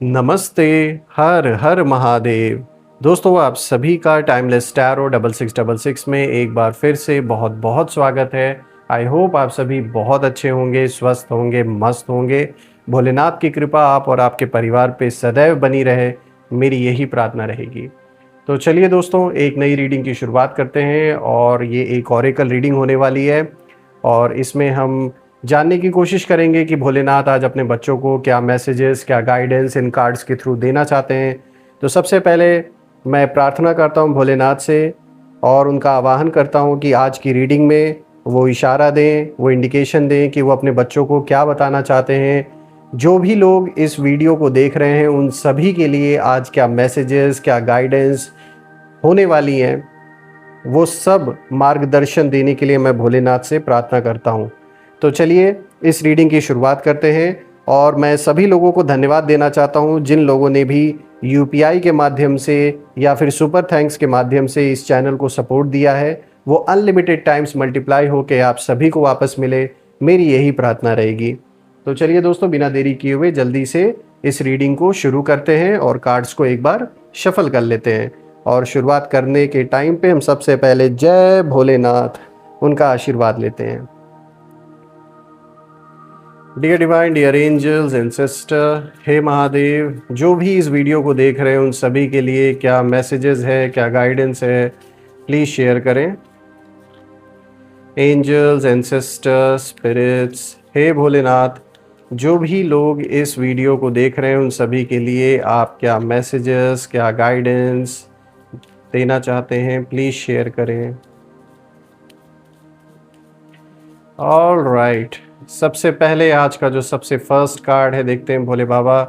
नमस्ते। हर हर महादेव। दोस्तों, आप सभी का टाइमलेस टैरो 6666 में एक बार फिर से बहुत बहुत स्वागत है। आई होप आप सभी बहुत अच्छे होंगे, स्वस्थ होंगे, मस्त होंगे। भोलेनाथ की कृपा आप और आपके परिवार पे सदैव बनी रहे, मेरी यही प्रार्थना रहेगी। तो चलिए दोस्तों, एक नई रीडिंग की शुरुआत करते हैं और ये एक ऑरेकल रीडिंग होने वाली है और इसमें हम जानने की कोशिश करेंगे कि भोलेनाथ आज अपने बच्चों को क्या मैसेजेस, क्या गाइडेंस इन कार्ड्स के थ्रू देना चाहते हैं। तो सबसे पहले मैं प्रार्थना करता हूँ भोलेनाथ से और उनका आवाहन करता हूँ कि आज की रीडिंग में वो इशारा दें, वो इंडिकेशन दें कि वो अपने बच्चों को क्या बताना चाहते हैं। जो भी लोग इस वीडियो को देख रहे हैं उन सभी के लिए आज क्या मैसेजेस, क्या गाइडेंस होने वाली हैं, वो सब मार्गदर्शन देने के लिए मैं भोलेनाथ से प्रार्थना करता हूँ। तो चलिए इस रीडिंग की शुरुआत करते हैं और मैं सभी लोगों को धन्यवाद देना चाहता हूँ जिन लोगों ने भी यूपीआई के माध्यम से या फिर सुपर थैंक्स के माध्यम से इस चैनल को सपोर्ट दिया है। वो अनलिमिटेड टाइम्स मल्टीप्लाई होकर आप सभी को वापस मिले, मेरी यही प्रार्थना रहेगी। तो चलिए दोस्तों, बिना देरी किए हुए जल्दी से इस रीडिंग को शुरू करते हैं और कार्ड्स को एक बार शफल कर लेते हैं। और शुरुआत करने के टाइम पे हम सबसे पहले जय भोलेनाथ उनका आशीर्वाद लेते हैं। Dear divine, dear angels and sister, हे महादेव, जो भी इस वीडियो को देख रहे हैं उन सभी के लिए क्या मैसेजेस है, क्या गाइडेंस है, प्लीज़ शेयर करें। एंजल्स एंड सिस्टर्स, स्पिरिट्स, हे भोलेनाथ, जो भी लोग इस वीडियो को देख रहे हैं उन सभी के लिए आप क्या मैसेजेस, क्या गाइडेंस देना चाहते हैं, प्लीज़ शेयर करें। ऑल राइट, सबसे पहले आज का जो सबसे फर्स्ट कार्ड है, देखते हैं भोले बाबा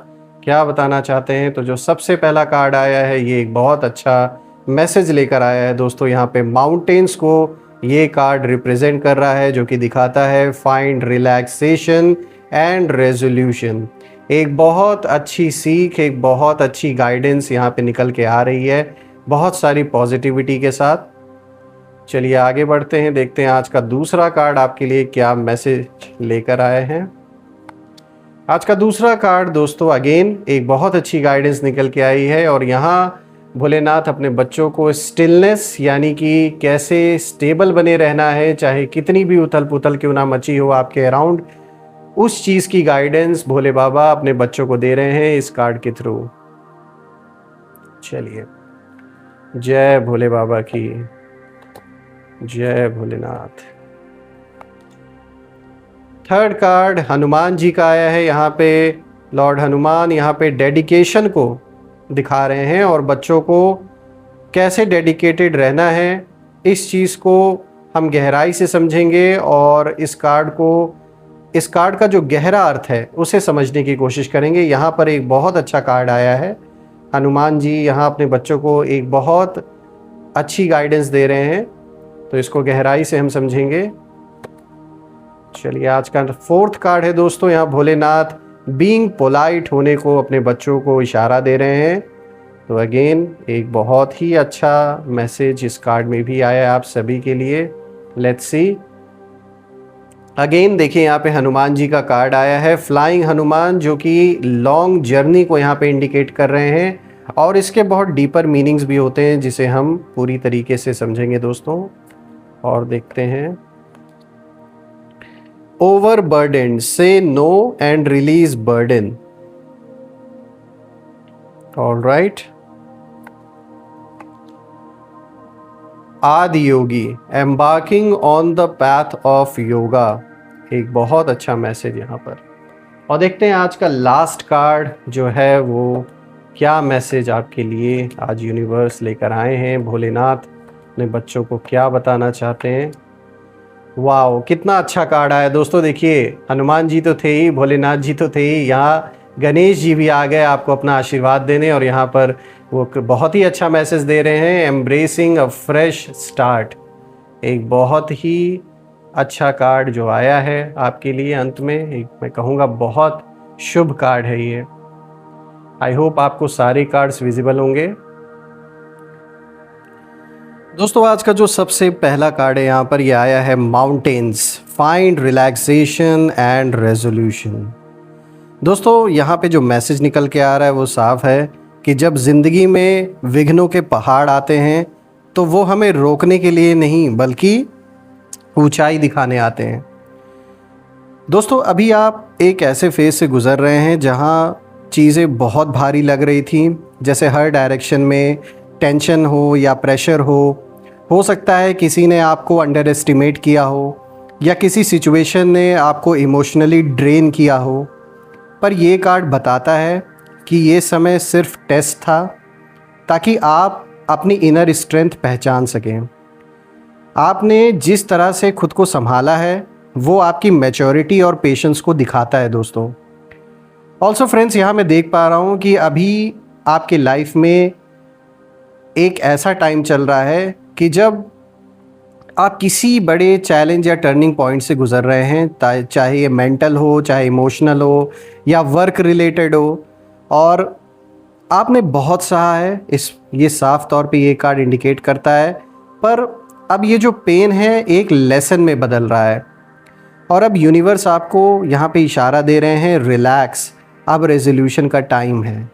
क्या बताना चाहते हैं। तो जो सबसे पहला कार्ड आया है ये एक बहुत अच्छा मैसेज लेकर आया है दोस्तों। यहाँ पे माउंटेन्स को ये कार्ड रिप्रेजेंट कर रहा है, जो कि दिखाता है फाइंड रिलैक्सेशन एंड रेजोल्यूशन। एक बहुत अच्छी सीख, एक बहुत अच्छी गाइडेंस यहाँ पे निकल के आ रही है, बहुत सारी पॉजिटिविटी के साथ। चलिए आगे बढ़ते हैं, देखते हैं आज का दूसरा कार्ड आपके लिए क्या मैसेज लेकर आए हैं। आज का दूसरा कार्ड दोस्तों अगेन एक बहुत अच्छी गाइडेंस निकल के आई है और यहाँ भोलेनाथ अपने बच्चों को स्टिलनेस, यानी कि कैसे स्टेबल बने रहना है, चाहे कितनी भी उथल पुथल क्यों ना मची हो आपके अराउंड, उस चीज़ की गाइडेंस भोले बाबा अपने बच्चों को दे रहे हैं इस कार्ड के थ्रू। चलिए, जय भोले बाबा की, जय भोलेनाथ। थर्ड कार्ड हनुमान जी का आया है। यहाँ पे लॉर्ड हनुमान यहाँ पे डेडिकेशन को दिखा रहे हैं और बच्चों को कैसे डेडिकेटेड रहना है इस चीज़ को हम गहराई से समझेंगे और इस कार्ड का जो गहरा अर्थ है उसे समझने की कोशिश करेंगे। यहाँ पर एक बहुत अच्छा कार्ड आया है। हनुमान जी यहाँ अपने बच्चों को एक बहुत अच्छी गाइडेंस दे रहे हैं, तो इसको गहराई से हम समझेंगे। चलिए, आज का फोर्थ कार्ड है दोस्तों। यहाँ भोलेनाथ बीइंग पोलाइट होने को अपने बच्चों को इशारा दे रहे हैं। तो अगेन एक बहुत ही अच्छा मैसेज इस कार्ड में भी आया है आप सभी के लिए। Let's see. अगेन देखिए, यहाँ पे हनुमान जी का कार्ड आया है, फ्लाइंग हनुमान, जो कि लॉन्ग जर्नी को यहाँ पे इंडिकेट कर रहे हैं और इसके बहुत डीपर मीनिंग्स भी होते हैं जिसे हम पूरी तरीके से समझेंगे दोस्तों। और देखते हैं, ओवरबर्डन, से no and release burden. All right. Adi Yogi, embarking on the path of yoga. एक बहुत अच्छा मैसेज यहाँ पर। और देखते हैं आज का लास्ट कार्ड जो है वो क्या मैसेज आपके लिए आज यूनिवर्स लेकर आए हैं। भोलेनाथ अपने बच्चों को क्या बताना चाहते हैं। वाह, कितना अच्छा कार्ड आया दोस्तों। देखिए, हनुमान जी तो थे ही, भोलेनाथ जी तो थे ही, यहाँ गणेश जी भी आ गए आपको अपना आशीर्वाद देने और यहाँ पर वो बहुत ही अच्छा मैसेज दे रहे हैं, एम्ब्रेसिंग अ फ्रेश स्टार्ट। एक बहुत ही अच्छा कार्ड जो आया है आपके लिए अंत में, एक मैं कहूँगा बहुत शुभ कार्ड है ये। आई होप आपको सारे कार्ड्स विजिबल होंगे। दोस्तों, आज का जो सबसे पहला कार्ड है यहाँ पर ये आया है mountains, find relaxation and resolution. दोस्तों यहाँ पे जो मैसेज निकल के आ रहा है वो साफ है कि जब ज़िंदगी में विघ्नों के पहाड़ आते हैं तो वो हमें रोकने के लिए नहीं बल्कि ऊंचाई दिखाने आते हैं। दोस्तों अभी आप एक ऐसे फेज से गुज़र रहे हैं जहाँ चीज़ें बहुत भारी लग रही थी, जैसे हर डायरेक्शन में टेंशन हो या प्रेशर हो सकता है किसी ने आपको अंडर एस्टिमेट किया हो या किसी सिचुएशन ने आपको इमोशनली ड्रेन किया हो। पर ये कार्ड बताता है कि ये समय सिर्फ टेस्ट था ताकि आप अपनी इनर स्ट्रेंथ पहचान सकें। आपने जिस तरह से खुद को संभाला है वो आपकी मैच्योरिटी और पेशेंस को दिखाता है दोस्तों। ऑल्सो फ्रेंड्स, यहाँ मैं देख पा रहा हूँ कि अभी आपके लाइफ में एक ऐसा टाइम चल रहा है कि जब आप किसी बड़े चैलेंज या टर्निंग पॉइंट से गुज़र रहे हैं, चाहे ये मेंटल हो, चाहे इमोशनल हो या वर्क रिलेटेड हो, और आपने बहुत सहा है। ये साफ तौर पे ये कार्ड इंडिकेट करता है। पर अब ये जो पेन है एक लेसन में बदल रहा है और अब यूनिवर्स आपको यहाँ पे इशारा दे रहे हैं, रिलैक्स, अब रेजोल्यूशन का टाइम है।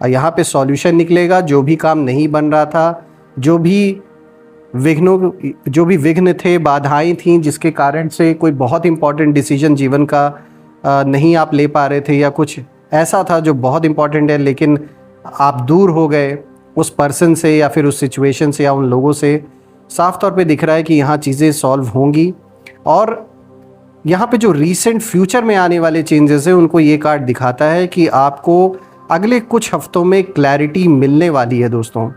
और यहाँ पे सॉल्यूशन निकलेगा। जो भी काम नहीं बन रहा था, जो भी विघ्न थे, बाधाएं थीं जिसके कारण से कोई बहुत इंपॉर्टेंट डिसीजन जीवन का नहीं आप ले पा रहे थे, या कुछ ऐसा था जो बहुत इंपॉर्टेंट है लेकिन आप दूर हो गए उस पर्सन से या फिर उस सिचुएशन से या उन लोगों से, साफ तौर पे दिख रहा है कि यहाँ चीज़ें सॉल्व होंगी। और यहाँ पे जो रीसेंट फ्यूचर में आने वाले चेंजेस हैं उनको ये कार्ड दिखाता है कि आपको अगले कुछ हफ्तों में क्लैरिटी मिलने वाली है दोस्तों।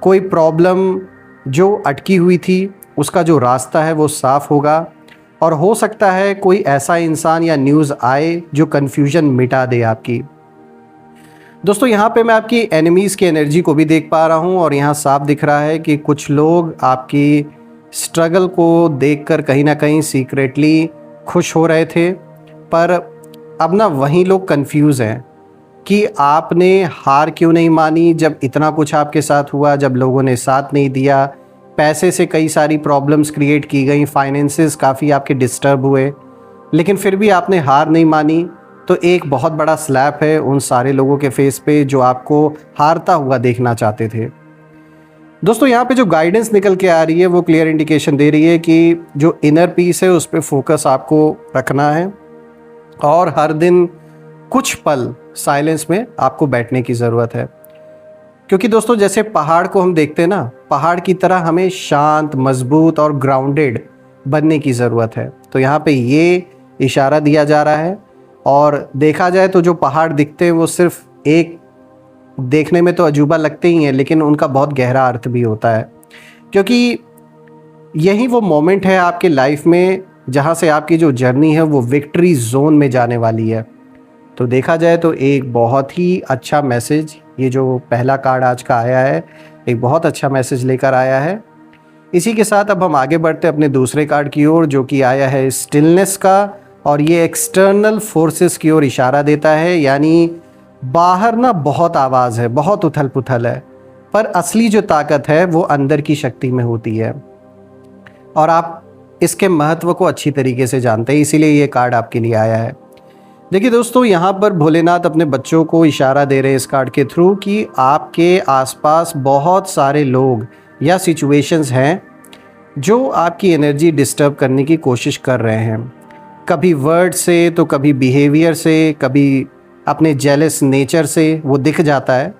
कोई प्रॉब्लम जो अटकी हुई थी उसका जो रास्ता है वो साफ होगा, और हो सकता है कोई ऐसा इंसान या न्यूज़ आए जो कन्फ्यूजन मिटा दे आपकी। दोस्तों यहाँ पे मैं आपकी एनिमीज़ की एनर्जी को भी देख पा रहा हूँ, और यहाँ साफ दिख रहा है कि कुछ लोग आपकी स्ट्रगल को देखकर कहीं ना कहीं सीक्रेटली खुश हो रहे थे, पर अब ना वहीं लोग कंफ्यूज हैं कि आपने हार क्यों नहीं मानी जब इतना कुछ आपके साथ हुआ, जब लोगों ने साथ नहीं दिया, पैसे से कई सारी प्रॉब्लम्स क्रिएट की गई, फाइनेंसेस काफ़ी आपके डिस्टर्ब हुए, लेकिन फिर भी आपने हार नहीं मानी। तो एक बहुत बड़ा स्लैप है उन सारे लोगों के फेस पे जो आपको हारता हुआ देखना चाहते थे। दोस्तों यहाँ पे जो गाइडेंस निकल के आ रही है वो क्लियर इंडिकेशन दे रही है कि जो इनर पीस है उस पर फोकस आपको रखना है, और हर दिन कुछ पल साइलेंस में आपको बैठने की ज़रूरत है। क्योंकि दोस्तों जैसे पहाड़ को हम देखते हैं ना, पहाड़ की तरह हमें शांत, मजबूत और ग्राउंडेड बनने की ज़रूरत है। तो यहाँ पे ये इशारा दिया जा रहा है। और देखा जाए तो जो पहाड़ दिखते हैं वो सिर्फ एक देखने में तो अजूबा लगते ही हैं, लेकिन उनका बहुत गहरा अर्थ भी होता है, क्योंकि यही वो मोमेंट है आपके लाइफ में जहाँ से आपकी जो जर्नी है वो विक्ट्री जोन में जाने वाली है। तो देखा जाए तो एक बहुत ही अच्छा मैसेज, ये जो पहला कार्ड आज का आया है, एक बहुत अच्छा मैसेज लेकर आया है। इसी के साथ अब हम आगे बढ़ते अपने दूसरे कार्ड की ओर, जो कि आया है स्टिलनेस का, और ये एक्सटर्नल फोर्सेस की ओर इशारा देता है। यानी बाहर ना बहुत आवाज़ है, बहुत उथल पुथल है, पर असली जो ताकत है वो अंदर की शक्ति में होती है, और आप इसके महत्व को अच्छी तरीके से जानते हैं, इसीलिए ये कार्ड आपके लिए आया है। देखिए दोस्तों, यहाँ पर भोलेनाथ अपने बच्चों को इशारा दे रहे हैं इस कार्ड के थ्रू कि आपके आसपास बहुत सारे लोग या सिचुएशंस हैं जो आपकी एनर्जी डिस्टर्ब करने की कोशिश कर रहे हैं, कभी वर्ड से तो कभी बिहेवियर से, कभी अपने जेलस नेचर से, वो दिख जाता है।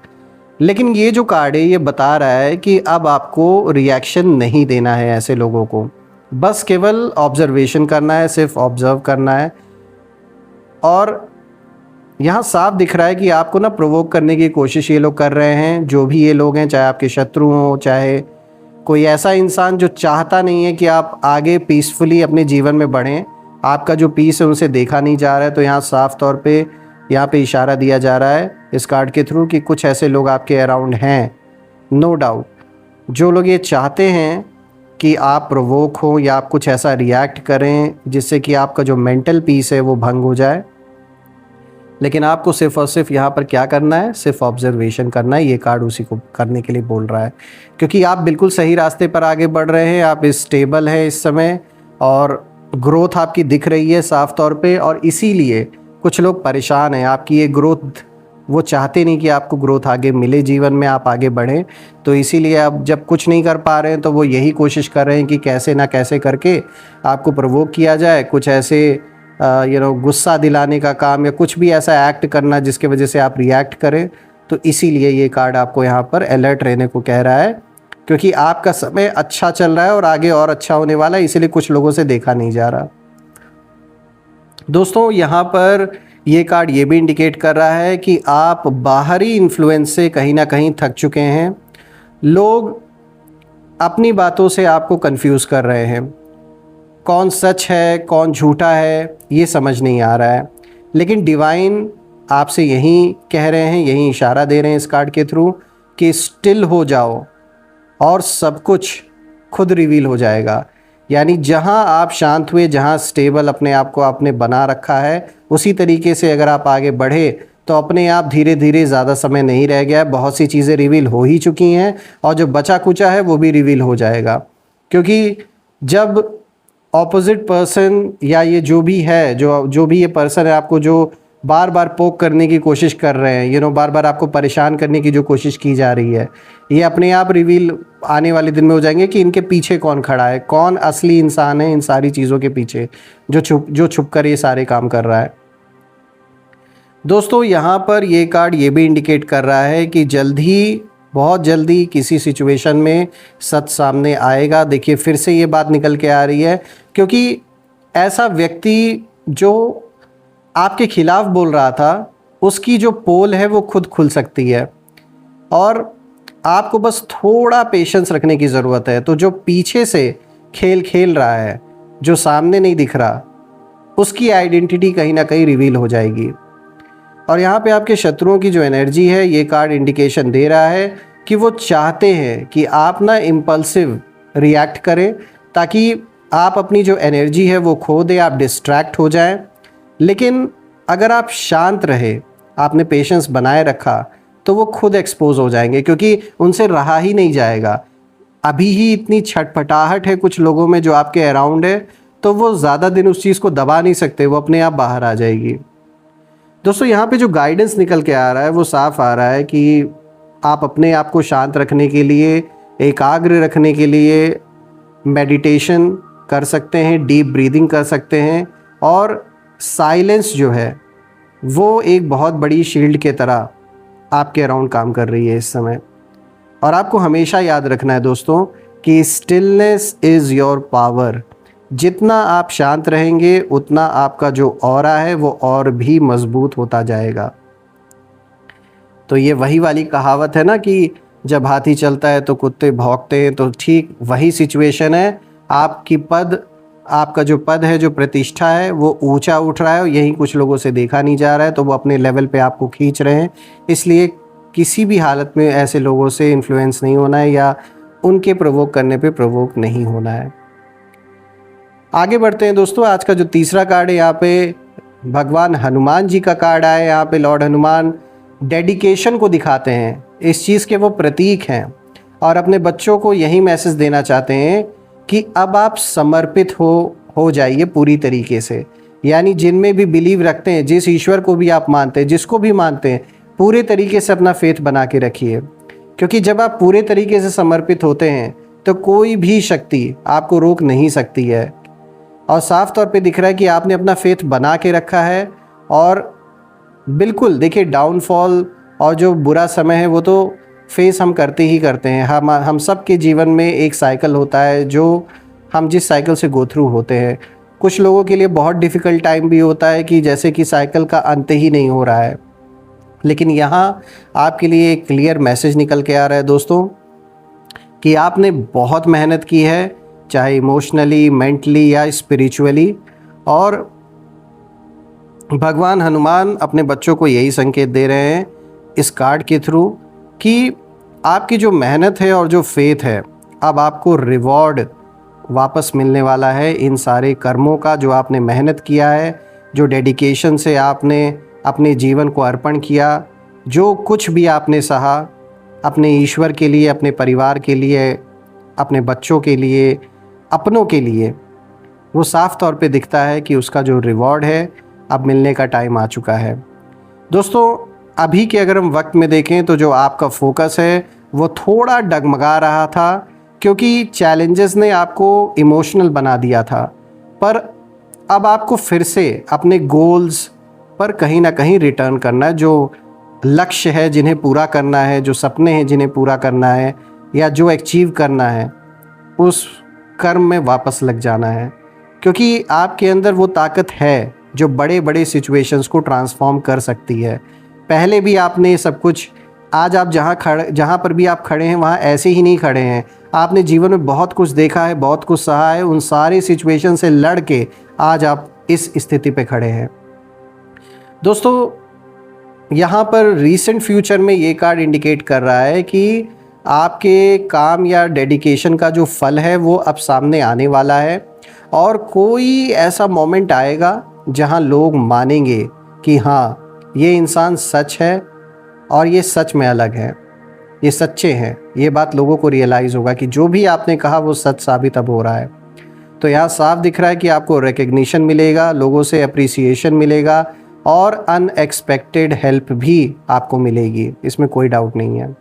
लेकिन ये जो कार्ड है ये बता रहा है कि अब आपको रिएक्शन नहीं देना है ऐसे लोगों को, बस केवल ऑब्जर्वेशन करना है, सिर्फ ऑब्जर्व करना है। और यहाँ साफ दिख रहा है कि आपको ना प्रोवोक करने की कोशिश ये लोग कर रहे हैं, जो भी ये लोग हैं, चाहे आपके शत्रु हों, चाहे कोई ऐसा इंसान जो चाहता नहीं है कि आप आगे पीसफुली अपने जीवन में बढ़ें, आपका जो पीस है उनसे देखा नहीं जा रहा है। तो यहाँ साफ तौर पे यहाँ पे इशारा दिया जा रहा है इस कार्ड के थ्रू कि कुछ ऐसे लोग आपके अराउंड हैं, नो डाउट, जो लोग ये चाहते हैं कि आप प्रोवोक हो या आप कुछ ऐसा रिएक्ट करें जिससे कि आपका जो मेंटल पीस है वो भंग हो जाए। लेकिन आपको सिर्फ और सिर्फ यहाँ पर क्या करना है, सिर्फ ऑब्जर्वेशन करना है। ये कार्ड उसी को करने के लिए बोल रहा है, क्योंकि आप बिल्कुल सही रास्ते पर आगे बढ़ रहे हैं, आप स्टेबल हैं इस समय, और ग्रोथ आपकी दिख रही है साफ तौर पे, और इसीलिए कुछ लोग परेशान हैं, आपकी ये ग्रोथ वो चाहते नहीं कि आपको ग्रोथ आगे मिले, जीवन में आप आगे बढ़ें। तो इसीलिए अब जब कुछ नहीं कर पा रहे हैं तो वो यही कोशिश कर रहे हैं कि कैसे ना कैसे करके आपको प्रवोक किया जाए, कुछ ऐसे गुस्सा दिलाने का काम या कुछ भी ऐसा एक्ट करना जिसके वजह से आप रिएक्ट करें। तो इसीलिए ये कार्ड आपको यहाँ पर अलर्ट रहने को कह रहा है, क्योंकि आपका समय अच्छा चल रहा है और आगे और अच्छा होने वाला है, इसीलिए कुछ लोगों से देखा नहीं जा रहा। दोस्तों यहाँ पर ये कार्ड ये भी इंडिकेट कर रहा है कि आप बाहरी इन्फ्लुएंस से कहीं ना कहीं थक चुके हैं। लोग अपनी बातों से आपको कंफ्यूज कर रहे हैं, कौन सच है कौन झूठा है ये समझ नहीं आ रहा है। लेकिन डिवाइन आपसे यही कह रहे हैं, यही इशारा दे रहे हैं इस कार्ड के थ्रू कि स्टिल हो जाओ और सब कुछ खुद रिवील हो जाएगा। यानी जहां आप शांत हुए, जहां स्टेबल अपने आप को आपने बना रखा है, उसी तरीके से अगर आप आगे बढ़े तो अपने आप धीरे धीरे, ज़्यादा समय नहीं रह गया, बहुत सी चीज़ें रिवील हो ही चुकी हैं और जो बचा कुचा है वो भी रिवील हो जाएगा। क्योंकि जब ऑपोजिट पर्सन या ये जो भी है, जो भी ये पर्सन है आपको जो बार बार पोक करने की कोशिश कर रहे हैं, बार बार आपको परेशान करने की जो कोशिश की जा रही है, ये अपने आप रिवील आने वाले दिन में हो जाएंगे कि इनके पीछे कौन खड़ा है, कौन असली इंसान है इन सारी चीज़ों के पीछे जो छुप कर ये सारे काम कर रहा है। दोस्तों यहाँ पर ये कार्ड ये भी इंडिकेट कर रहा है कि जल्दी, बहुत जल्दी किसी सिचुएशन में सच सामने आएगा। देखिए फिर से ये बात निकल के आ रही है, क्योंकि ऐसा व्यक्ति जो आपके खिलाफ बोल रहा था उसकी जो पोल है वो खुद खुल सकती है और आपको बस थोड़ा पेशेंस रखने की ज़रूरत है। तो जो पीछे से खेल खेल रहा है, जो सामने नहीं दिख रहा, उसकी आइडेंटिटी कहीं ना कहीं रिवील हो जाएगी। और यहाँ पे आपके शत्रुओं की जो एनर्जी है, ये कार्ड इंडिकेशन दे रहा है कि वो चाहते हैं कि आप ना इम्पल्सिव रिएक्ट करें, ताकि आप अपनी जो एनर्जी है वो खो दें, आप डिस्ट्रैक्ट हो जाएं। लेकिन अगर आप शांत रहे, आपने पेशेंस बनाए रखा, तो वो खुद एक्सपोज हो जाएंगे, क्योंकि उनसे रहा ही नहीं जाएगा। अभी ही इतनी छटपटाहट है कुछ लोगों में जो आपके अराउंड है, तो वो ज़्यादा दिन उस चीज़ को दबा नहीं सकते, वो अपने आप बाहर आ जाएगी। दोस्तों यहाँ पे जो गाइडेंस निकल के आ रहा है वो साफ आ रहा है कि आप अपने आप को शांत रखने के लिए, एकाग्र रखने के लिए मेडिटेशन कर सकते हैं, डीप ब्रीदिंग कर सकते हैं, और साइलेंस जो है वो एक बहुत बड़ी शील्ड के तरह आपके अराउंड काम कर रही है इस समय। और आपको हमेशा याद रखना है दोस्तों कि स्टिलनेस इज़ योर पावर। जितना आप शांत रहेंगे उतना आपका जो ऑरा है वो और भी मजबूत होता जाएगा। तो ये वही वाली कहावत है ना कि जब हाथी चलता है तो कुत्ते भौंकते हैं, तो ठीक वही सिचुएशन है। आपका जो पद है, जो प्रतिष्ठा है, वो ऊंचा उठ रहा है और यही कुछ लोगों से देखा नहीं जा रहा है, तो वो अपने लेवल पे आपको खींच रहे हैं। इसलिए किसी भी हालत में ऐसे लोगों से इन्फ्लुएंस नहीं होना है या उनके प्रवोक करने पे प्रवोक नहीं होना है। आगे बढ़ते हैं दोस्तों। आज का जो तीसरा कार्ड है, यहाँ पे भगवान हनुमान जी का कार्ड आया है। यहाँ पे लॉर्ड हनुमान डेडिकेशन को दिखाते हैं, इस चीज़ के वो प्रतीक हैं और अपने बच्चों को यही मैसेज देना चाहते हैं कि अब आप समर्पित हो जाइए पूरी तरीके से। यानी जिनमें भी बिलीव रखते हैं, जिस ईश्वर को भी आप मानते हैं, जिसको भी मानते हैं, पूरे तरीके से अपना फेथ बना के रखिए। क्योंकि जब आप पूरे तरीके से समर्पित होते हैं तो कोई भी शक्ति आपको रोक नहीं सकती है। और साफ तौर पे दिख रहा है कि आपने अपना फेथ बना के रखा है। और बिल्कुल देखिए, डाउनफॉल और जो बुरा समय है वो तो फेस हम करते ही करते हैं। हम सब के जीवन में एक साइकिल होता है जो हम जिस साइकिल से गो थ्रू होते हैं। कुछ लोगों के लिए बहुत डिफ़िकल्ट टाइम भी होता है कि जैसे कि साइकिल का अंत ही नहीं हो रहा है। लेकिन यहाँ आपके लिए एक क्लियर मैसेज निकल के आ रहा है दोस्तों कि आपने बहुत मेहनत की है, चाहे इमोशनली, मेंटली या स्पिरिचुअली। और भगवान हनुमान अपने बच्चों को यही संकेत दे रहे हैं इस कार्ड के थ्रू कि आपकी जो मेहनत है और जो फेथ है, अब आपको रिवॉर्ड वापस मिलने वाला है इन सारे कर्मों का जो आपने मेहनत किया है, जो डेडिकेशन से आपने अपने जीवन को अर्पण किया, जो कुछ भी आपने सहा अपने ईश्वर के लिए, अपने परिवार के लिए, अपने बच्चों के लिए, अपनों के लिए, वो साफ तौर पे दिखता है कि उसका जो रिवॉर्ड है अब मिलने का टाइम आ चुका है। दोस्तों अभी के अगर हम वक्त में देखें तो जो आपका फोकस है वो थोड़ा डगमगा रहा था, क्योंकि चैलेंजेस ने आपको इमोशनल बना दिया था। पर अब आपको फिर से अपने गोल्स पर कहीं ना कहीं रिटर्न करना है। जो लक्ष्य है जिन्हें पूरा करना है, जो सपने हैं जिन्हें पूरा करना है, या जो अचीव करना है, उस कर्म में वापस लग जाना है। क्योंकि आपके अंदर वो ताकत है जो बड़े बड़े सिचुएशंस को ट्रांसफॉर्म कर सकती है। पहले भी आपने सब कुछ, आज आप जहाँ पर भी आप खड़े हैं वहाँ ऐसे ही नहीं खड़े हैं। आपने जीवन में बहुत कुछ देखा है, बहुत कुछ सहा है, उन सारे सिचुएशन से लड़ के आज आप इस स्थिति पे खड़े हैं। दोस्तों यहाँ पर रीसेंट फ्यूचर में ये कार्ड इंडिकेट कर रहा है कि आपके काम या डेडिकेशन का जो फल है वो अब सामने आने वाला है, और कोई ऐसा मोमेंट आएगा जहाँ लोग मानेंगे कि हाँ ये इंसान सच है और ये सच में अलग है, ये सच्चे हैं। ये बात लोगों को रियलाइज़ होगा कि जो भी आपने कहा वो सच साबित अब हो रहा है। तो यहाँ साफ दिख रहा है कि आपको रिकग्निशन मिलेगा, लोगों से अप्रिसिएशन मिलेगा, और अनएक्सपेक्टेड हेल्प भी आपको मिलेगी, इसमें कोई डाउट नहीं है।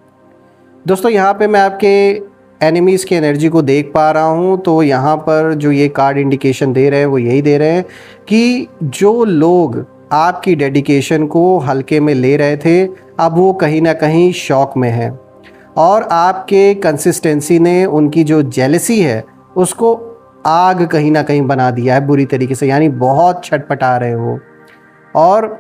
दोस्तों यहाँ पे मैं आपके एनिमीज़ की एनर्जी को देख पा रहा हूँ। तो यहाँ पर जो ये कार्ड इंडिकेशन दे रहे हैं वो यही दे रहे हैं कि जो लोग आपकी डेडिकेशन को हल्के में ले रहे थे, अब वो कहीं ना कहीं शॉक में है, और आपके कंसिस्टेंसी ने उनकी जो जेलसी है उसको आग कहीं ना कहीं बना दिया है बुरी तरीके से। यानी बहुत छटपटा रहे हो, और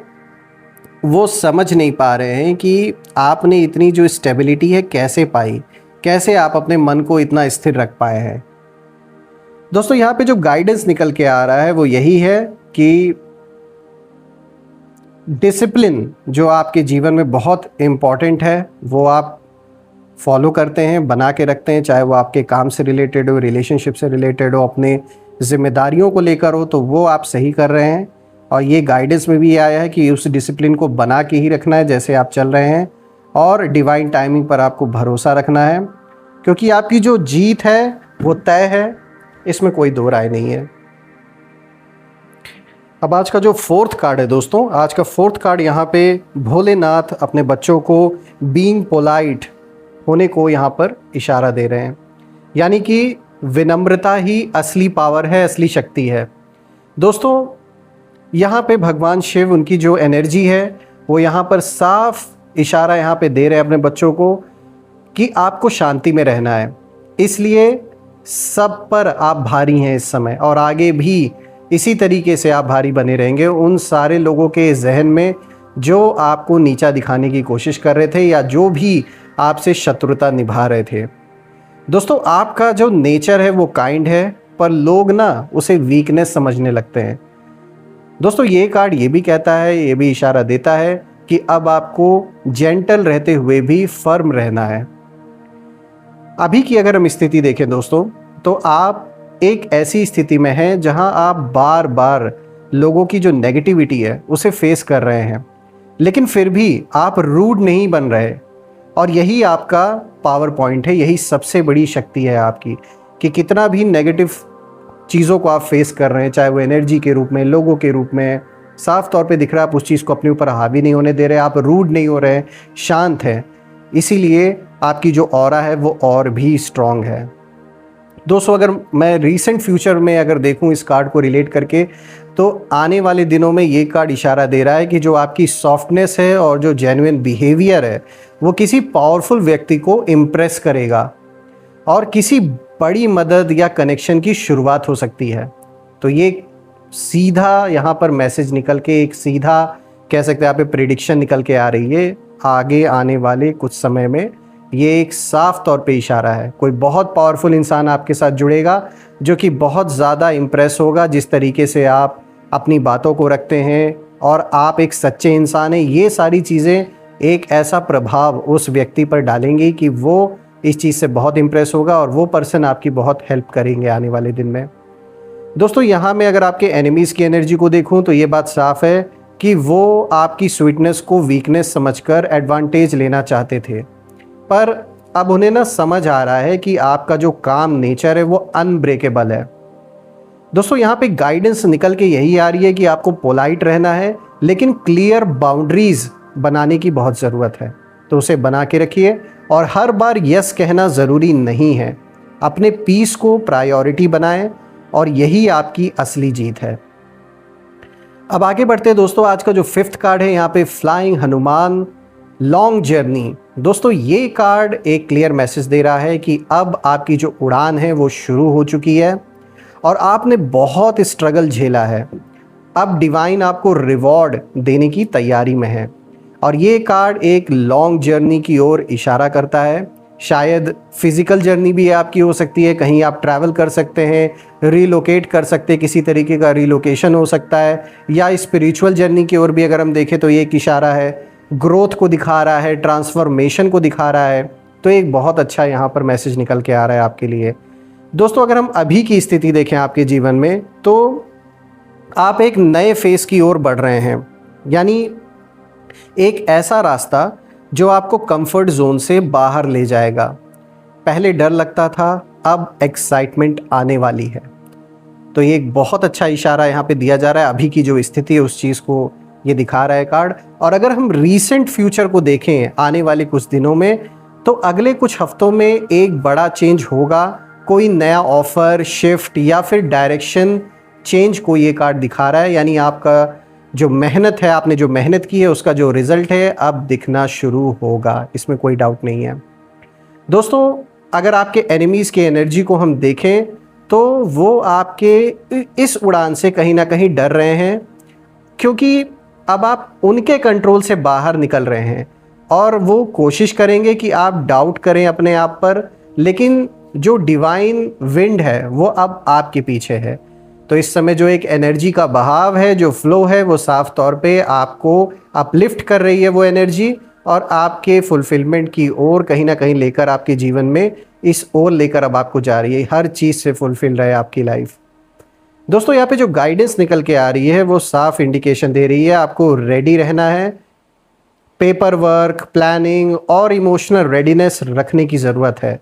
वो समझ नहीं पा रहे हैं कि आपने इतनी जो स्टेबिलिटी है कैसे पाई, कैसे आप अपने मन को इतना स्थिर रख पाए हैं। दोस्तों यहाँ पे जो गाइडेंस निकल के आ रहा है वो यही है कि डिसिप्लिन जो आपके जीवन में बहुत इम्पॉर्टेंट है वो आप फॉलो करते हैं, बना के रखते हैं, चाहे वो आपके काम से रिलेटेड हो, रिलेशनशिप से रिलेटेड हो, अपने जिम्मेदारियों को लेकर हो, तो वो आप सही कर रहे हैं। और ये गाइडेंस में भी आया है कि उस डिसिप्लिन को बना के ही रखना है जैसे आप चल रहे हैं, और डिवाइन टाइमिंग पर आपको भरोसा रखना है, क्योंकि आपकी जो जीत है वो तय है, इसमें कोई दो राय नहीं है। अब आज का जो फोर्थ कार्ड है दोस्तों, आज का फोर्थ कार्ड यहाँ पे भोलेनाथ अपने बच्चों को बीइंग पोलाइट होने को यहाँ पर इशारा दे रहे हैं। यानी कि विनम्रता ही असली पावर है, असली शक्ति है। दोस्तों यहाँ पे भगवान शिव, उनकी जो एनर्जी है वो यहाँ पर साफ इशारा यहाँ पे दे रहे हैं अपने बच्चों को कि आपको शांति में रहना है। इसलिए सब पर आप भारी हैं इस समय, और आगे भी इसी तरीके से आप भारी बने रहेंगे उन सारे लोगों के जहन में जो आपको नीचा दिखाने की कोशिश कर रहे थे, या जो भी आपसे शत्रुता निभा रहे थे। दोस्तों आपका जो नेचर है वो काइंड है, पर लोग ना उसे वीकनेस समझने लगते हैं। दोस्तों ये कार्ड ये भी कहता है, ये भी इशारा देता है कि अब आपको जेंटल रहते हुए भी फर्म रहना है। अभी की अगर हम स्थिति देखें दोस्तों, तो आप एक ऐसी स्थिति में हैं जहां आप बार बार लोगों की जो नेगेटिविटी है उसे फेस कर रहे हैं, लेकिन फिर भी आप रूड नहीं बन रहे। और यही आपका पावर पॉइंट है, यही सबसे बड़ी शक्ति है आपकी, कि कितना भी नेगेटिव चीज़ों को आप फेस कर रहे हैं, चाहे वो एनर्जी के रूप में, लोगों के रूप में, साफ तौर पे दिख रहा है आप उस चीज़ को अपने ऊपर हावी नहीं होने दे रहे, आप रूड नहीं हो रहे, शांत हैं। इसीलिए आपकी जो ऑरा है वो और भी स्ट्रांग है। दोस्तों अगर मैं रीसेंट फ्यूचर में अगर देखूं इस कार्ड को रिलेट करके, तो आने वाले दिनों में ये कार्ड इशारा दे रहा है कि जो आपकी सॉफ्टनेस है और जो जेन्युइन बिहेवियर है वो किसी पावरफुल व्यक्ति को इम्प्रेस करेगा, और किसी बड़ी मदद या कनेक्शन की शुरुआत हो सकती है। तो ये सीधा यहाँ पर मैसेज निकल के, एक सीधा कह सकते हैं आप प्रेडिक्शन निकल के आ रही है आगे आने वाले कुछ समय में। ये एक साफ तौर पे इशारा है, कोई बहुत पावरफुल इंसान आपके साथ जुड़ेगा जो कि बहुत ज़्यादा इम्प्रेस होगा जिस तरीके से आप अपनी बातों को रखते हैं, और आप एक सच्चे इंसान हैं। ये सारी चीज़ें एक ऐसा प्रभाव उस व्यक्ति पर डालेंगी कि वो इस चीज़ से बहुत इम्प्रेस होगा, और वो पर्सन आपकी बहुत हेल्प करेंगे आने वाले दिन में। दोस्तों यहाँ में अगर आपके एनिमीज़ की एनर्जी को देखूँ तो ये बात साफ है कि वो आपकी स्वीटनेस को वीकनेस समझकर एडवांटेज लेना चाहते थे, पर अब उन्हें ना समझ आ रहा है कि आपका जो काम नेचर है वो अनब्रेकेबल है। दोस्तों यहाँ पे गाइडेंस निकल के यही आ रही है कि आपको पोलाइट रहना है, लेकिन क्लियर बाउंड्रीज बनाने की बहुत ज़रूरत है, तो उसे बना के रखिए। और हर बार यस कहना ज़रूरी नहीं है, अपने पीस को प्रायोरिटी बनाएं और यही आपकी असली जीत है। अब आगे बढ़ते हैं दोस्तों। आज का जो 5th कार्ड है यहाँ पे फ्लाइंग हनुमान लॉन्ग जर्नी। दोस्तों ये कार्ड एक क्लियर मैसेज दे रहा है कि अब आपकी जो उड़ान है वो शुरू हो चुकी है और आपने बहुत स्ट्रगल झेला है। अब डिवाइन आपको रिवॉर्ड देने की तैयारी में है और ये कार्ड एक लॉन्ग जर्नी की ओर इशारा करता है। शायद फिजिकल जर्नी भी आपकी हो सकती है, कहीं आप ट्रैवल कर सकते हैं, रीलोकेट कर सकते हैं, किसी तरीके का रीलोकेशन हो सकता है, या स्पिरिचुअल जर्नी की ओर भी अगर हम देखें तो ये एक इशारा है, ग्रोथ को दिखा रहा है, ट्रांसफॉर्मेशन को दिखा रहा है। तो एक बहुत अच्छा यहाँ पर मैसेज निकल के आ रहा है आपके लिए। दोस्तों अगर हम अभी की स्थिति देखें आपके जीवन में, तो आप एक नए फेस की ओर बढ़ रहे हैं, यानी एक ऐसा रास्ता जो आपको कंफर्ट जोन से बाहर ले जाएगा। पहले डर लगता था, अब एक्साइटमेंट आने वाली है। तो ये एक बहुत अच्छा इशारा यहाँ पे दिया जा रहा है। अभी की जो स्थिति है उस चीज़ को ये दिखा रहा है कार्ड। और अगर हम रीसेंट फ्यूचर को देखें आने वाले कुछ दिनों में, तो अगले कुछ हफ्तों में एक बड़ा चेंज होगा। कोई नया ऑफर, शिफ्ट या फिर डायरेक्शन चेंज को ये कार्ड दिखा रहा है, यानी आपका जो मेहनत है, आपने जो मेहनत की है उसका जो रिजल्ट है अब दिखना शुरू होगा, इसमें कोई डाउट नहीं है। दोस्तों अगर आपके एनिमीज़ की एनर्जी को हम देखें तो वो आपके इस उड़ान से कहीं ना कहीं डर रहे हैं, क्योंकि अब आप उनके कंट्रोल से बाहर निकल रहे हैं और वो कोशिश करेंगे कि आप डाउट करें अपने आप पर, लेकिन जो डिवाइन विंड है वो अब आपके पीछे है। तो इस समय जो एक एनर्जी का बहाव है, जो फ्लो है, वो साफ तौर पे आपको अपलिफ्ट कर रही है वो एनर्जी, और आपके फुलफिलमेंट की ओर कहीं ना कहीं लेकर, आपके जीवन में इस ओर लेकर अब आपको जा रही है। हर चीज़ से फुलफिल रहे आपकी लाइफ। दोस्तों यहाँ पे जो गाइडेंस निकल के आ रही है वो साफ इंडिकेशन दे रही है आपको रेडी रहना है। पेपर वर्क, प्लानिंग और इमोशनल रेडीनेस रखने की ज़रूरत है।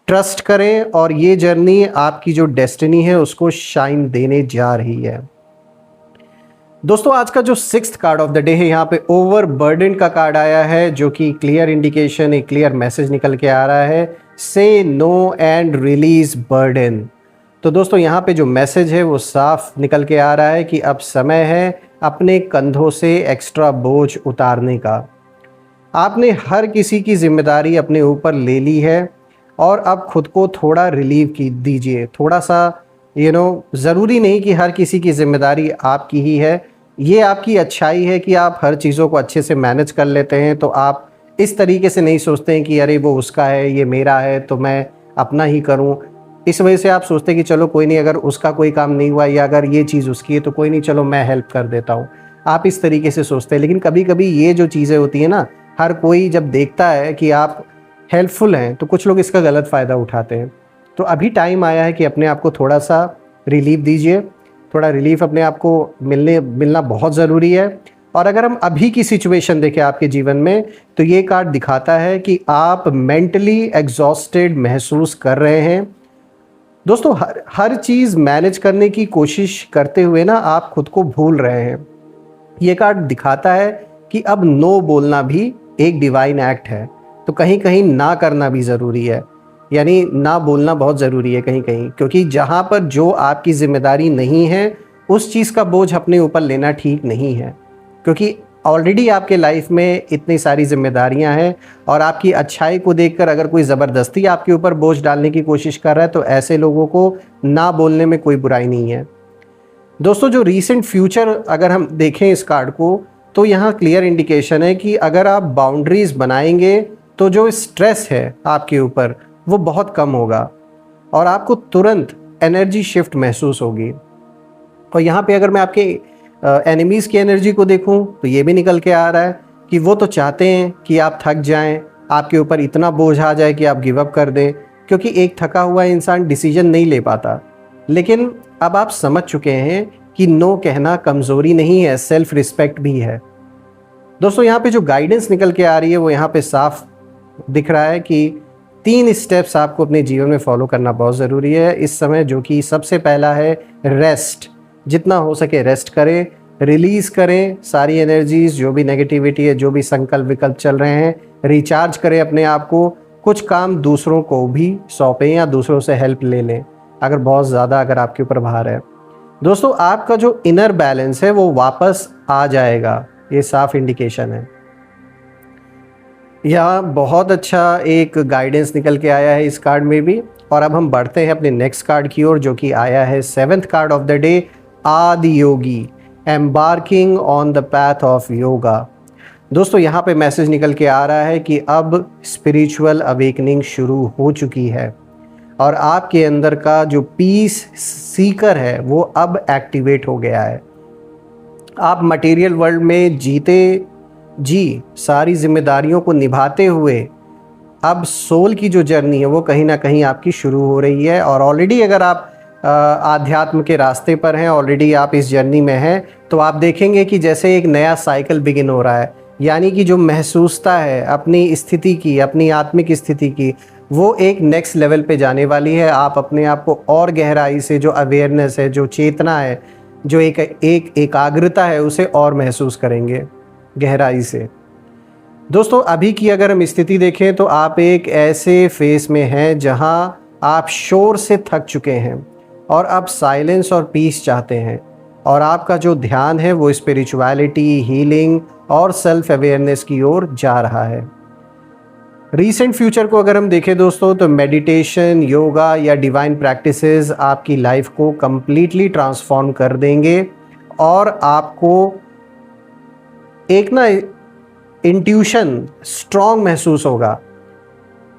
ट्रस्ट करें और ये जर्नी आपकी जो डेस्टिनी है उसको शाइन देने जा रही है। दोस्तों आज का जो 6th card of the day है, यहाँ पे ओवरबर्डन का कार्ड आया है, जो कि क्लियर इंडिकेशन, एक क्लियर मैसेज निकल के आ रहा है, से नो एंड रिलीज बर्डन। तो दोस्तों यहाँ पे जो मैसेज है वो साफ निकल के आ रहा है कि अब समय है अपने कंधों से एक्स्ट्रा बोझ उतारने का। आपने हर किसी की जिम्मेदारी अपने ऊपर ले ली है और अब खुद को थोड़ा रिलीव दीजिए। थोड़ा सा ज़रूरी नहीं कि हर किसी की जिम्मेदारी आपकी ही है। ये आपकी अच्छाई है कि आप हर चीज़ों को अच्छे से मैनेज कर लेते हैं, तो आप इस तरीके से नहीं सोचते हैं कि अरे वो उसका है, ये मेरा है, तो मैं अपना ही करूं। इस वजह से आप सोचते हैं कि चलो कोई नहीं, अगर उसका कोई काम नहीं हुआ या अगर ये चीज़ उसकी है तो कोई नहीं, चलो मैं हेल्प कर देता हूँ। आप इस तरीके से सोचते हैं। लेकिन कभी कभी ये जो चीज़ें होती हैं ना, हर कोई जब देखता है कि आप हेल्पफुल हैं तो कुछ लोग इसका गलत फ़ायदा उठाते हैं। तो अभी टाइम आया है कि अपने आप को थोड़ा सा रिलीफ दीजिए। थोड़ा रिलीफ अपने आप को मिलना बहुत ज़रूरी है। और अगर हम अभी की सिचुएशन देखें आपके जीवन में, तो ये कार्ड दिखाता है कि आप मेंटली एग्जॉस्टेड महसूस कर रहे हैं। दोस्तों हर चीज़ मैनेज करने की कोशिश करते हुए ना आप खुद को भूल रहे हैं। ये कार्ड दिखाता है कि अब नो बोलना भी एक डिवाइन एक्ट है। तो कहीं कहीं ना करना भी ज़रूरी है, यानी ना बोलना बहुत ज़रूरी है कहीं कहीं, क्योंकि जहाँ पर जो आपकी ज़िम्मेदारी नहीं है उस चीज़ का बोझ अपने ऊपर लेना ठीक नहीं है, क्योंकि ऑलरेडी आपके लाइफ में इतनी सारी जिम्मेदारियां हैं। और आपकी अच्छाई को देखकर अगर कोई ज़बरदस्ती आपके ऊपर बोझ डालने की कोशिश कर रहा है तो ऐसे लोगों को ना बोलने में कोई बुराई नहीं है। दोस्तों जो रीसेंट फ्यूचर अगर हम देखें इस कार्ड को, तो यहाँ क्लियर इंडिकेशन है कि अगर आप बाउंड्रीज़ बनाएंगे तो जो स्ट्रेस है आपके ऊपर वो बहुत कम होगा और आपको तुरंत एनर्जी शिफ्ट महसूस होगी। और यहाँ पे अगर मैं आपके एनिमीज़ की एनर्जी को देखूं तो ये भी निकल के आ रहा है कि वो तो चाहते हैं कि आप थक जाएं, आपके ऊपर इतना बोझ आ जाए कि आप गिव अप कर दें, क्योंकि एक थका हुआ इंसान डिसीजन नहीं ले पाता। लेकिन अब आप समझ चुके हैं कि नो कहना कमज़ोरी नहीं है, सेल्फ रिस्पेक्ट भी है। दोस्तों यहाँ पे जो गाइडेंस निकल के आ रही है वो यहाँ पे साफ दिख रहा है कि 3 स्टेप्स आपको अपने जीवन में फॉलो करना बहुत ज़रूरी है इस समय, जो कि सबसे पहला है रेस्ट। जितना हो सके रेस्ट करें, रिलीज़ करें सारी एनर्जीज़, जो भी नेगेटिविटी है, जो भी संकल्प विकल्प चल रहे हैं, रिचार्ज करें अपने आप को। कुछ काम दूसरों को भी सौंपें या दूसरों से हेल्प ले लें अगर बहुत ज़्यादा अगर आपके ऊपर भार है। दोस्तों, आपका जो इनर बैलेंस है वो वापस आ जाएगा, ये साफ इंडिकेशन है। यहाँ बहुत अच्छा एक गाइडेंस निकल के आया है इस कार्ड में भी। और अब हम बढ़ते हैं अपने नेक्स्ट कार्ड की ओर, जो कि आया है 7th card of the day, Adi Yogi, embarking on the path of yoga. दोस्तों, यहाँ पे मैसेज निकल के आ रहा है कि अब स्पिरिचुअल अवेकनिंग शुरू हो चुकी है और आपके अंदर का जो पीस सीकर है वो अब एक्टिवेट हो गया है। आप मटेरियल वर्ल्ड में जीते जी सारी जिम्मेदारियों को निभाते हुए अब सोल की जो जर्नी है वो कहीं ना कहीं आपकी शुरू हो रही है। और ऑलरेडी अगर आप आध्यात्म के रास्ते पर हैं, ऑलरेडी आप इस जर्नी में हैं, तो आप देखेंगे कि जैसे एक नया साइकिल बिगिन हो रहा है। यानी कि जो महसूसता है अपनी स्थिति की, अपनी आत्मिक स्थिति की, वो एक नेक्स्ट लेवल पे जाने वाली है। आप अपने आप को और गहराई से, जो अवेयरनेस है, जो चेतना है, जो एक एकाग्रता है, उसे और महसूस करेंगे गहराई से। दोस्तों, अभी की अगर हम स्थिति देखें तो आप एक ऐसे फेस में हैं जहां आप शोर से थक चुके हैं और अब साइलेंस और पीस चाहते हैं, और आपका जो ध्यान है वो स्पिरिचुअलिटी, हीलिंग और सेल्फ अवेयरनेस की ओर जा रहा है। रीसेंट फ्यूचर को अगर हम देखें दोस्तों, तो मेडिटेशन, योगा या डिवाइन प्रैक्टिसेस आपकी लाइफ को कंप्लीटली ट्रांसफॉर्म कर देंगे और आपको एक ना इंट्यूशन स्ट्रॉन्ग महसूस होगा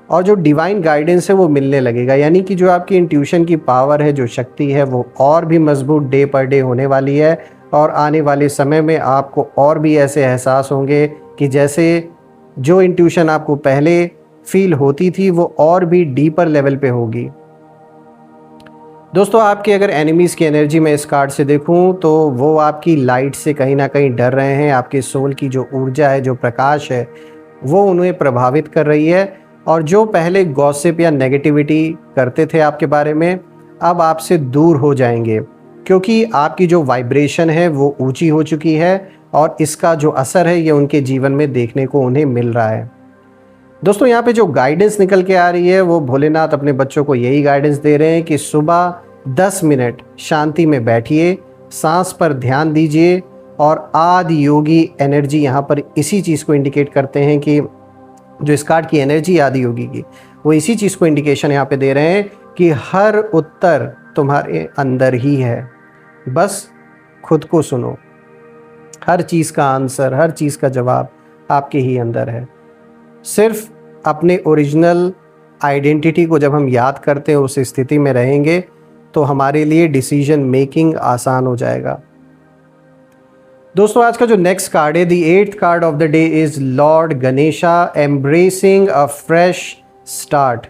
और जो डिवाइन गाइडेंस है वो मिलने लगेगा। यानी कि जो आपकी इंट्यूशन की पावर है, जो शक्ति है, वो और भी मजबूत डे पर डे होने वाली है। और आने वाले समय में आपको और भी ऐसे एहसास होंगे कि जैसे जो इंट्यूशन आपको पहले फील होती थी वो और भी डीपर लेवल पे होगी। दोस्तों, आपके अगर एनिमीज़ की एनर्जी में इस कार्ड से देखूं तो वो आपकी लाइट से कहीं ना कहीं डर रहे हैं। आपके सोल की जो ऊर्जा है, जो प्रकाश है, वो उन्हें प्रभावित कर रही है। और जो पहले गॉसिप या नेगेटिविटी करते थे आपके बारे में, अब आपसे दूर हो जाएंगे, क्योंकि आपकी जो वाइब्रेशन है वो ऊंची हो चुकी है और इसका जो असर है ये उनके जीवन में देखने को उन्हें मिल रहा है। दोस्तों, यहाँ पे जो गाइडेंस निकल के आ रही है वो भोलेनाथ अपने बच्चों को यही गाइडेंस दे रहे हैं कि सुबह 10 मिनट शांति में बैठिए, सांस पर ध्यान दीजिए। और आदि योगी एनर्जी यहाँ पर इसी चीज़ को इंडिकेट करते हैं कि जो इस कार्ड की एनर्जी आदि योगी की, वो इसी चीज़ को इंडिकेशन यहाँ पे दे रहे हैं कि हर उत्तर तुम्हारे अंदर ही है, बस खुद को सुनो। हर चीज़ का आंसर, हर चीज़ का जवाब आपके ही अंदर है। सिर्फ अपने ओरिजिनल आइडेंटिटी को जब हम याद करते हैं, उस स्थिति में रहेंगे, तो हमारे लिए डिसीजन मेकिंग आसान हो जाएगा। दोस्तों, आज का जो नेक्स्ट कार्ड है, the 8th card of the day is lord Ganesha, embracing a fresh start.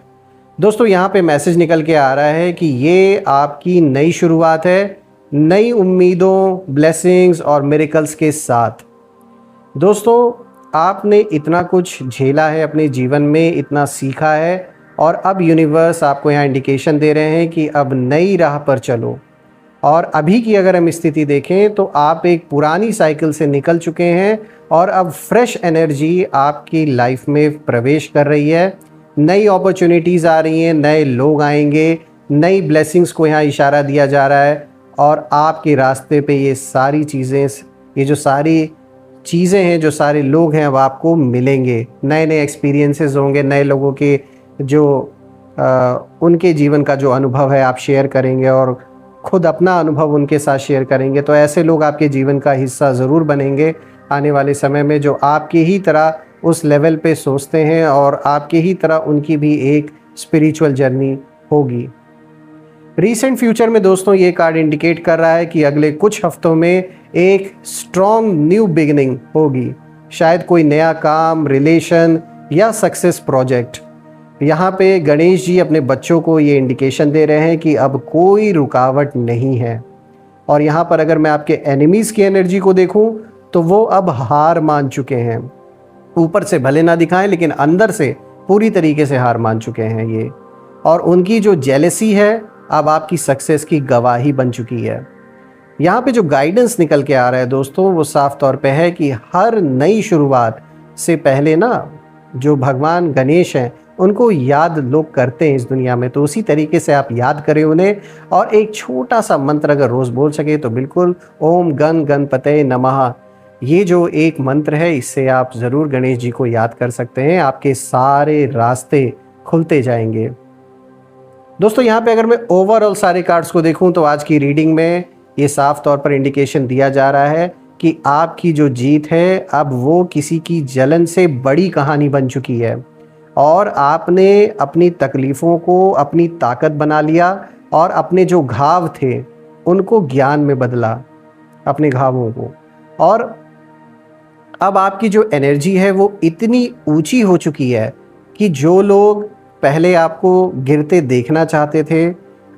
दोस्तों, यहाँ पे मैसेज निकल के आ रहा है कि ये आपकी नई शुरुआत है, नई उम्मीदों, ब्लेसिंग्स और मिरेकल्स के साथ। दोस्तों, आपने इतना कुछ झेला है अपने जीवन में, इतना सीखा है, और अब यूनिवर्स आपको यहाँ इंडिकेशन दे रहे हैं कि अब नई राह पर चलो। और अभी की अगर हम स्थिति देखें तो आप एक पुरानी साइकिल से निकल चुके हैं और अब फ्रेश एनर्जी आपकी लाइफ में प्रवेश कर रही है। नई अपॉर्चुनिटीज़ आ रही हैं, नए लोग आएंगे, नई ब्लेसिंग्स को यहाँ इशारा दिया जा रहा है। और आपके रास्ते पे ये सारी चीज़ें, ये जो सारी चीज़ें हैं, जो सारे लोग हैं, अब आपको मिलेंगे। नए नए एक्सपीरियंसेस होंगे, नए लोगों के जो उनके जीवन का जो अनुभव है आप शेयर करेंगे और खुद अपना अनुभव उनके साथ शेयर करेंगे। तो ऐसे लोग आपके जीवन का हिस्सा ज़रूर बनेंगे आने वाले समय में, जो आपके ही तरह उस लेवल पे सोचते हैं और आपके ही तरह उनकी भी एक स्पिरिचुअल जर्नी होगी। रीसेंट फ्यूचर में दोस्तों, ये कार्ड इंडिकेट कर रहा है कि अगले कुछ हफ्तों में एक स्ट्रॉन्ग न्यू बिगिनिंग होगी। शायद कोई नया काम, रिलेशन या सक्सेस प्रोजेक्ट। यहाँ पे गणेश जी अपने बच्चों को ये इंडिकेशन दे रहे हैं कि अब कोई रुकावट नहीं है। और यहाँ पर अगर मैं आपके एनिमीज़ की एनर्जी को देखूँ तो वो अब हार मान चुके हैं। ऊपर से भले ना दिखाएं, लेकिन अंदर से पूरी तरीके से हार मान चुके हैं ये, और उनकी जो जेलसी है अब आपकी सक्सेस की गवाही बन चुकी है। यहाँ पे जो गाइडेंस निकल के आ रहा है दोस्तों, वो साफ तौर पे है कि हर नई शुरुआत से पहले ना जो भगवान गणेश हैं उनको याद लोग करते हैं इस दुनिया में, तो उसी तरीके से आप याद करें उन्हें। और एक छोटा सा मंत्र अगर रोज़ बोल सके तो बिल्कुल ओम गण गणपतये नमः, ये जो एक मंत्र है इससे आप ज़रूर गणेश जी को याद कर सकते हैं, आपके सारे रास्ते खुलते जाएंगे। दोस्तों यहाँ पे अगर मैं ओवरऑल सारे कार्ड्स को देखूं तो आज की रीडिंग में ये साफ तौर पर इंडिकेशन दिया जा रहा है कि आपकी जो जीत है अब वो किसी की जलन से बड़ी कहानी बन चुकी है, और आपने अपनी तकलीफ़ों को अपनी ताकत बना लिया और अपने जो घाव थे उनको ज्ञान में बदला, अपने घावों को। और अब आपकी जो एनर्जी है वो इतनी ऊंची हो चुकी है कि जो लोग पहले आपको गिरते देखना चाहते थे,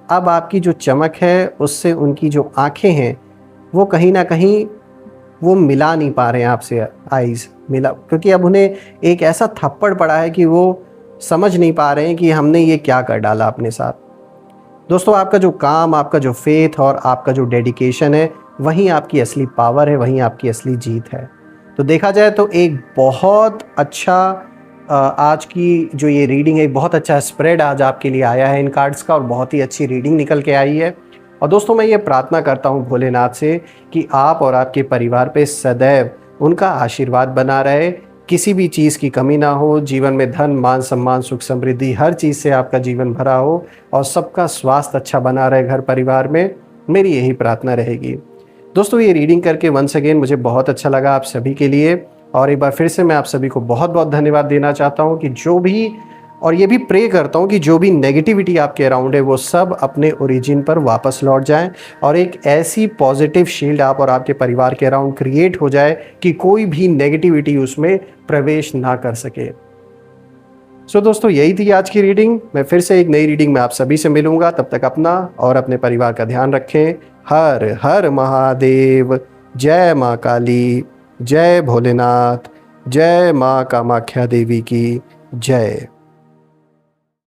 अब आपकी जो चमक है उससे उनकी जो आंखें हैं वो कहीं ना कहीं वो मिला नहीं पा रहे हैं आपसे आईज़ मिला, क्योंकि अब उन्हें एक ऐसा थप्पड़ पड़ा है कि वो समझ नहीं पा रहे हैं कि हमने ये क्या कर डाला अपने साथ। दोस्तों आपका जो काम, आपका जो फेथ और आपका जो डेडिकेशन है वहीं आपकी असली पावर है, वहीं आपकी असली जीत है। तो देखा जाए तो एक बहुत अच्छा आज की जो ये रीडिंग है, बहुत अच्छा स्प्रेड आज आपके लिए आया है इन कार्ड्स का, और बहुत ही अच्छी रीडिंग निकल के आई है। और दोस्तों मैं ये प्रार्थना करता हूँ भोलेनाथ से कि आप और आपके परिवार पे सदैव उनका आशीर्वाद बना रहे, किसी भी चीज़ की कमी ना हो, जीवन में धन मान सम्मान सुख समृद्धि हर चीज़ से आपका जीवन भरा हो, और सबका स्वास्थ्य अच्छा बना रहे घर परिवार में, मेरी यही प्रार्थना रहेगी। दोस्तों ये रीडिंग करके वंस अगेन मुझे बहुत अच्छा लगा आप सभी के लिए, और एक बार फिर से मैं आप सभी को बहुत बहुत धन्यवाद देना चाहता हूँ कि जो भी, और ये भी प्रे करता हूँ कि जो भी नेगेटिविटी आपके अराउंड है वो सब अपने ओरिजिन पर वापस लौट जाएं, और एक ऐसी पॉजिटिव शील्ड आप और आपके परिवार के अराउंड क्रिएट हो जाए कि कोई भी नेगेटिविटी उसमें प्रवेश ना कर सके। सो दोस्तों यही थी आज की रीडिंग। मैं फिर से एक नई रीडिंग में आप सभी से मिलूंगा, तब तक अपना और अपने परिवार का ध्यान रखें। हर हर महादेव। जय माँ काली, जय भोलेनाथ, जय माँ कामाख्या देवी की जय।